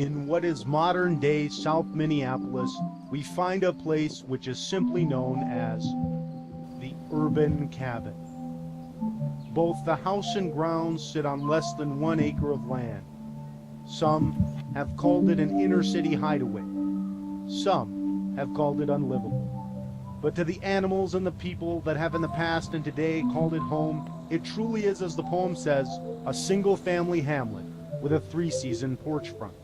In what is modern-day South Minneapolis, we find a place which is simply known as the urban cabin. Both the house and grounds sit on less than 1 acre of land. Some have called it an inner-city hideaway. Some have called it unlivable. But to the animals and the people that have in the past and today called it home, it truly is, as the poem says, a single-family hamlet with a 3-season porch front.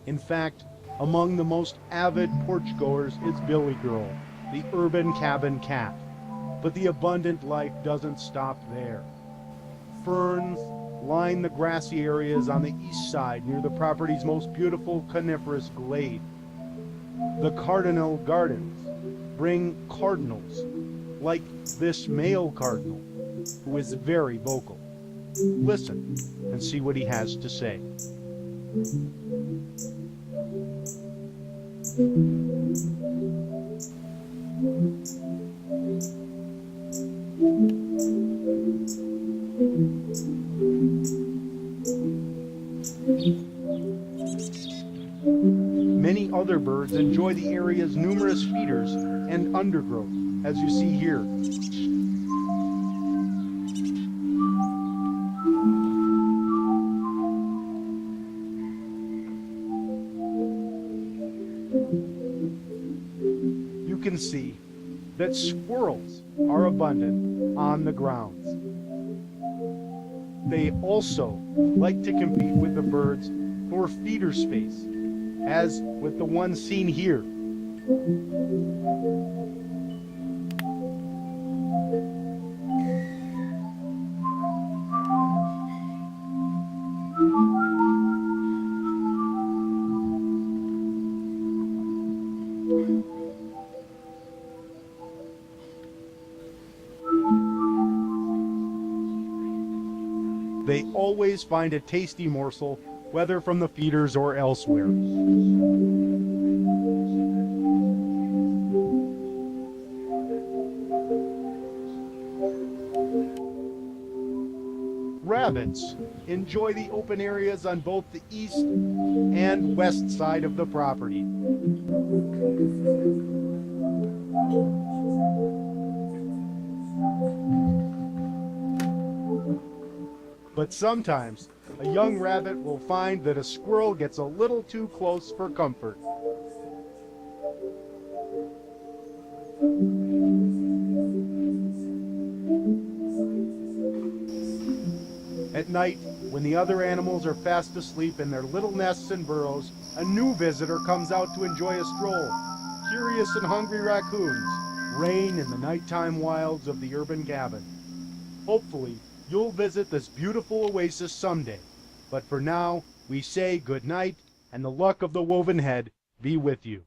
In fact, among the most avid porch-goers is Billy Girl, the urban cabin cat. But the abundant life doesn't stop there. Ferns line the grassy areas on the east side near the property's most beautiful coniferous glade. The Cardinal Gardens bring cardinals, like this male cardinal, who is very vocal. Listen and see what he has to say. Many other birds enjoy the area's numerous feeders and undergrowth, as you see here. You can see that squirrels are abundant on the grounds. They also like to compete with the birds for feeder space, as with the one seen here. They always find a tasty morsel, whether from the feeders or elsewhere. Rabbits enjoy the open areas on both the east and west side of the property. But sometimes, a young rabbit will find that a squirrel gets a little too close for comfort. At night, when the other animals are fast asleep in their little nests and burrows, a new visitor comes out to enjoy a stroll. Curious and hungry raccoons reign in the nighttime wilds of the urban cabin. Hopefully, you'll visit this beautiful oasis someday. But for now, we say good night, and the luck of the woven head be with you.